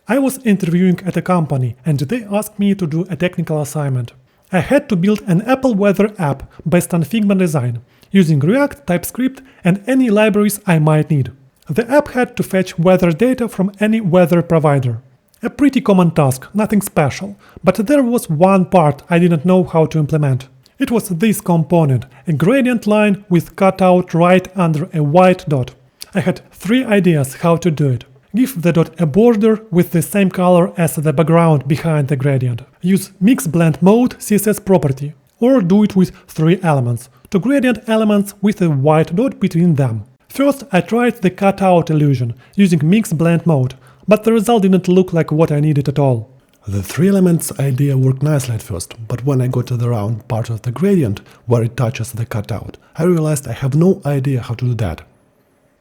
I was interviewing at a company and they asked me to do a technical assignment. I had to build an Apple weather app based on Figma design, using React, TypeScript and any libraries I might need. The app had to fetch weather data from any weather provider. A pretty common task, nothing special, but there was one part I didn't know how to implement. It was this component, a gradient line with cutout right under a white dot. I had 3 ideas how to do it. Give the dot a border with the same color as the background behind the gradient. Use Mix Blend Mode CSS property, or do it with 3 elements, 2 gradient elements with a white dot between them. First, I tried the cutout illusion using Mix Blend Mode, but the result didn't look like what I needed at all. The 3 elements idea worked nicely at first, but when I got to the round part of the gradient, where it touches the cutout, I realized I have no idea how to do that.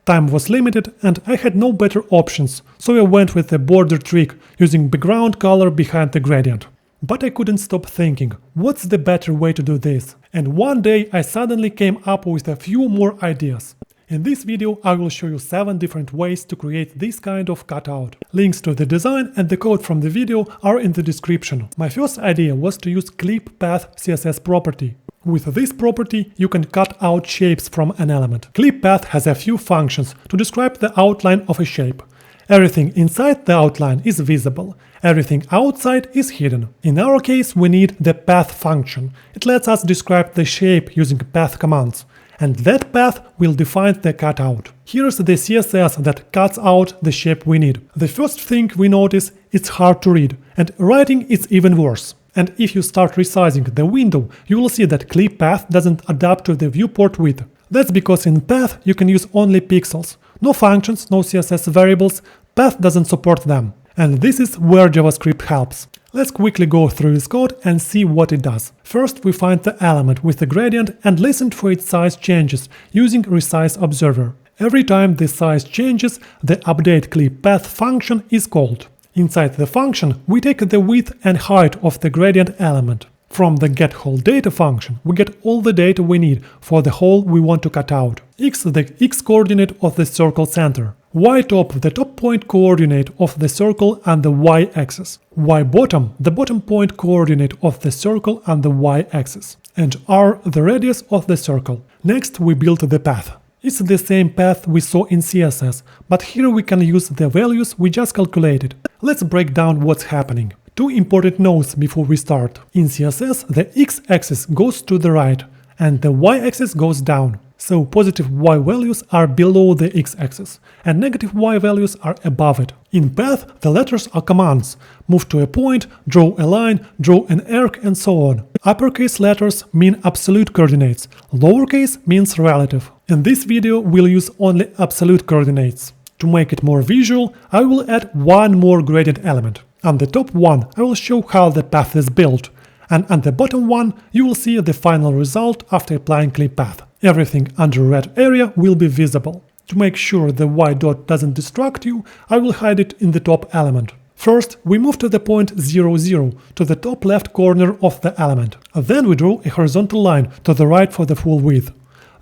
Time was limited and I had no better options, so I went with the border trick using background color behind the gradient. But I couldn't stop thinking, what's the better way to do this? And one day I suddenly came up with a few more ideas. In this video I will show you 7 different ways to create this kind of cutout. Links to the design and the code from the video are in the description. My first idea was to use clipPath CSS property. With this property, you can cut out shapes from an element. clipPath has a few functions to describe the outline of a shape. Everything inside the outline is visible, everything outside is hidden. In our case, we need the path function. It lets us describe the shape using path commands, and that path will define the cutout. Here's the CSS that cuts out the shape we need. The first thing we notice, it's hard to read, and writing is even worse. And if you start resizing the window, you will see that clipPath doesn't adapt to the viewport width. That's because in Path you can use only pixels. No functions, no CSS variables, Path doesn't support them. And this is where JavaScript helps. Let's quickly go through this code and see what it does. First, we find the element with the gradient and listen for its size changes using resize observer. Every time the size changes, the update clipPath function is called. Inside the function, we take the width and height of the gradient element. From the getWholeData function, we get all the data we need for the hole we want to cut out. X the x-coordinate of the circle center. Y top the top point coordinate of the circle and the y-axis. Y bottom the bottom point coordinate of the circle and the y-axis. And R the radius of the circle. Next, we build the path. It's the same path we saw in CSS, but here we can use the values we just calculated. Let's break down what's happening. 2 important notes before we start. In CSS, the x-axis goes to the right and the y-axis goes down. So positive y values are below the x-axis and negative y values are above it. In Path, the letters are commands. Move to a point, draw a line, draw an arc and so on. Uppercase letters mean absolute coordinates, lowercase means relative. In this video we'll use only absolute coordinates. To make it more visual, I will add one more gradient element. On the top one I will show how the path is built, and on the bottom one you will see the final result after applying clipPath. Everything under red area will be visible. To make sure the white dot doesn't distract you, I will hide it in the top element. First, we move to the point 0, 0, to the top left corner of the element. Then we draw a horizontal line to the right for the full width.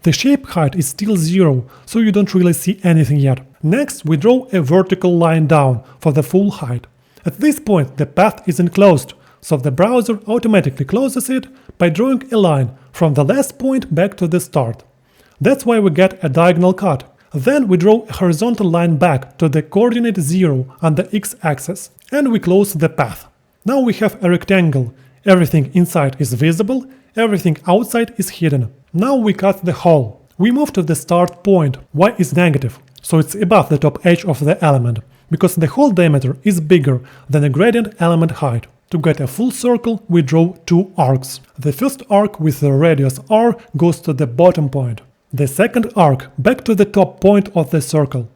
The shape height is still 0, so you don't really see anything yet. Next, we draw a vertical line down for the full height. At this point, the path is enclosed, so the browser automatically closes it by drawing a line from the last point back to the start. That's why we get a diagonal cut. Then we draw a horizontal line back to the coordinate 0 on the x-axis, and we close the path. Now we have a rectangle. Everything inside is visible, everything outside is hidden. Now we cut the hole. We move to the start point. Y is negative, so it's above the top edge of the element, because the hole diameter is bigger than the gradient element height. To get a full circle, we draw 2 arcs. The first arc with the radius r goes to the bottom point. The second arc back to the top point of the circle.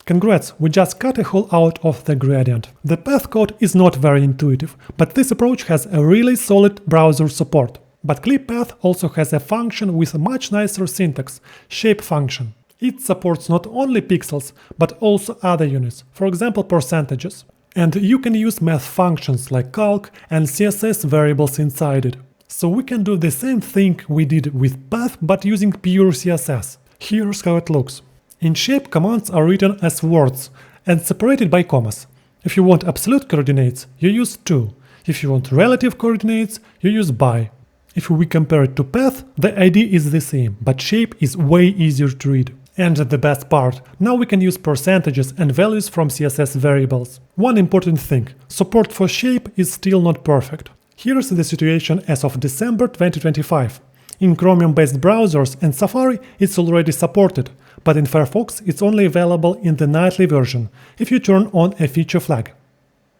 Congrats, we just cut a hole out of the gradient. The path code is not very intuitive, but this approach has a really solid browser support. But clipPath also has a function with a much nicer syntax, shape function. It supports not only pixels, but also other units, for example percentages. And you can use math functions like calc and CSS variables inside it. So we can do the same thing we did with Path, but using pure CSS. Here's how it looks. In shape, commands are written as words and separated by commas. If you want absolute coordinates, you use to. If you want relative coordinates, you use by. If we compare it to path, the idea is the same, but shape is way easier to read. And the best part, now we can use percentages and values from CSS variables. One important thing, support for shape is still not perfect. Here's the situation as of December 2025. In Chromium-based browsers and Safari it's already supported, but in Firefox it's only available in the nightly version, if you turn on a feature flag.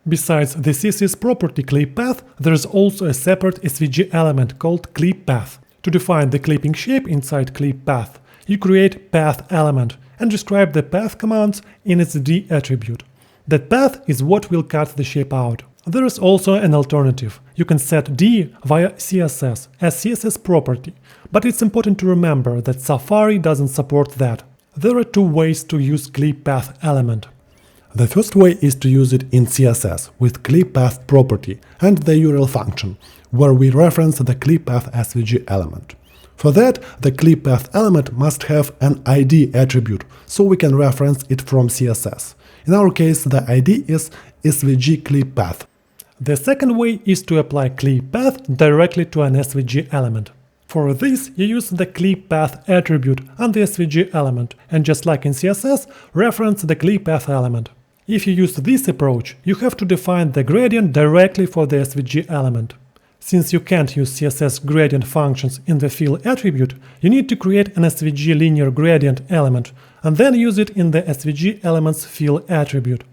Besides the CSS property clipPath, there is also a separate SVG element called clipPath. To define the clipping shape inside clipPath, you create path element and describe the path commands in its D attribute. That path is what will cut the shape out. There is also an alternative. You can set D via CSS as CSS property, but it's important to remember that Safari doesn't support that. There are two ways to use clipPath element. The first way is to use it in CSS with clipPath property and the URL function, where we reference the clipPath SVG element. For that, the clipPath element must have an ID attribute, so we can reference it from CSS. In our case, the ID is SVG clipPath. The second way is to apply clipPath directly to an SVG element. For this, you use the clipPath attribute and the SVG element, and just like in CSS, reference the clipPath element. If you use this approach, you have to define the gradient directly for the SVG element. Since you can't use CSS gradient functions in the fill attribute, you need to create an SVG linear gradient element and then use it in the SVG element's fill attribute.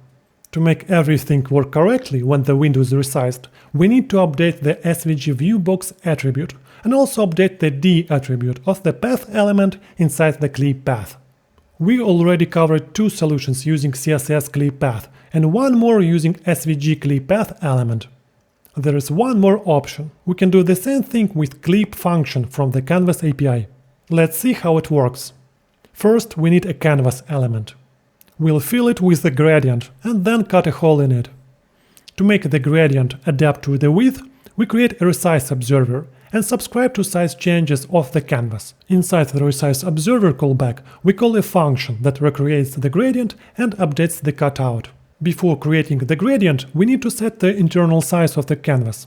To make everything work correctly when the window is resized, we need to update the SVG viewbox attribute and also update the D attribute of the path element inside the clipPath. We already covered two solutions using CSS clipPath and one more using SVG clipPath element. There is one more option. We can do the same thing with clip function from the Canvas API. Let's see how it works. First, we need a canvas element. We'll fill it with the gradient and then cut a hole in it. To make the gradient adapt to the width, we create a resize observer and subscribe to size changes of the canvas. Inside the resize observer callback, we call a function that recreates the gradient and updates the cutout. Before creating the gradient, we need to set the internal size of the canvas.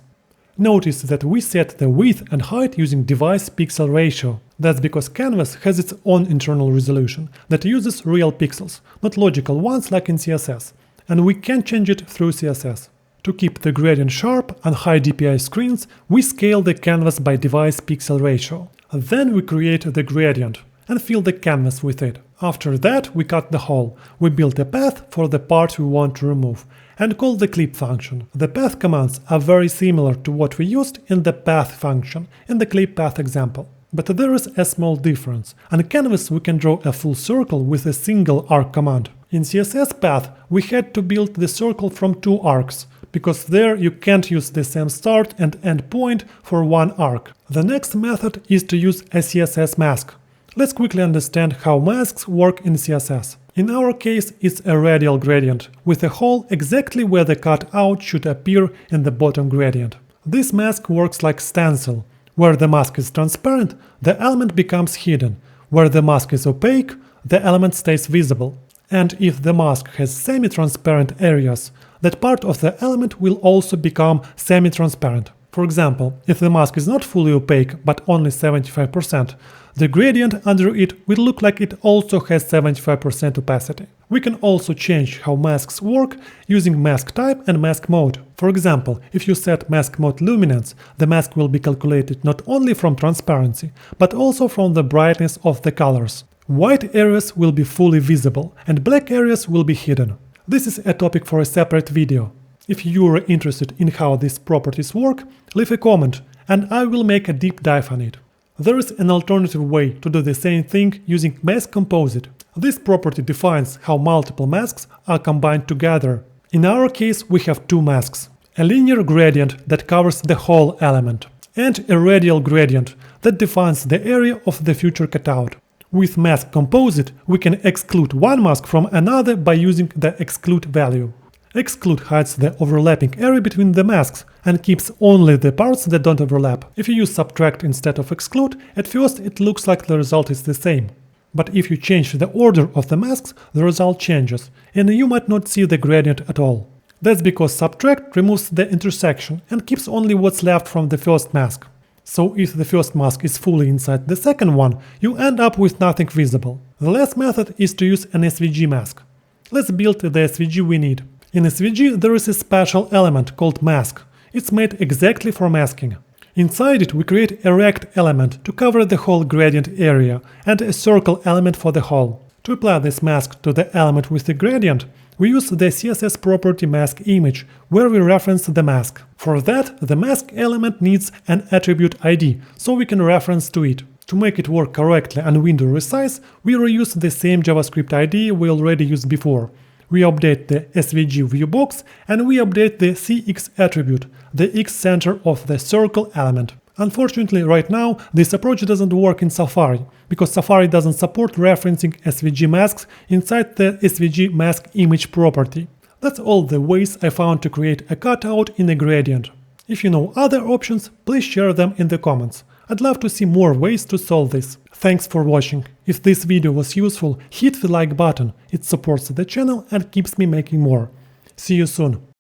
Notice that we set the width and height using device pixel ratio. That's because Canvas has its own internal resolution that uses real pixels, not logical ones like in CSS, and we can change it through CSS. To keep the gradient sharp on high DPI screens, we scale the canvas by device pixel ratio. Then we create the gradient and fill the canvas with it. After that, we cut the hole. We build a path for the part we want to remove and call the clip function. The path commands are very similar to what we used in the path function in the clipPath example. But there is a small difference. On canvas we can draw a full circle with a single arc command. In CSS path we had to build the circle from two arcs, because there you can't use the same start and end point for one arc. The next method is to use a CSS mask. Let's quickly understand how masks work in CSS. In our case, it's a radial gradient, with a hole exactly where the cutout should appear in the bottom gradient. This mask works like stencil. Where the mask is transparent, the element becomes hidden. Where the mask is opaque, the element stays visible. And if the mask has semi-transparent areas, that part of the element will also become semi-transparent. For example, if the mask is not fully opaque but only 75%, the gradient under it will look like it also has 75% opacity. We can also change how masks work using mask type and mask mode. For example, if you set mask mode luminance, the mask will be calculated not only from transparency, but also from the brightness of the colors. White areas will be fully visible and black areas will be hidden. This is a topic for a separate video. If you are interested in how these properties work, leave a comment and I will make a deep dive on it. There is an alternative way to do the same thing using mask-composite. This property defines how multiple masks are combined together. In our case, we have two masks. A linear gradient that covers the whole element, and a radial gradient that defines the area of the future cutout. With mask-composite, we can exclude one mask from another by using the exclude value. Exclude hides the overlapping area between the masks and keeps only the parts that don't overlap. If you use subtract instead of exclude, at first it looks like the result is the same. But if you change the order of the masks, the result changes, and you might not see the gradient at all. That's because subtract removes the intersection and keeps only what's left from the first mask. So if the first mask is fully inside the second one, you end up with nothing visible. The last method is to use an SVG mask. Let's build the SVG we need. In SVG there is a special element called mask. It's made exactly for masking. Inside it we create a rect element to cover the whole gradient area and a circle element for the whole. To apply this mask to the element with the gradient, we use the CSS property mask image, where we reference the mask. For that, the mask element needs an attribute ID, so we can reference to it. To make it work correctly and window resize, we reuse the same JavaScript ID we already used before. We update the SVG viewbox and we update the CX attribute, the X center of the circle element. Unfortunately, right now, this approach doesn't work in Safari, because Safari doesn't support referencing SVG masks inside the SVG mask image property. That's all the ways I found to create a cutout in a gradient. If you know other options, please share them in the comments. I'd love to see more ways to solve this. Thanks for watching. If this video was useful, hit the like button. It supports the channel and keeps me making more. See you soon.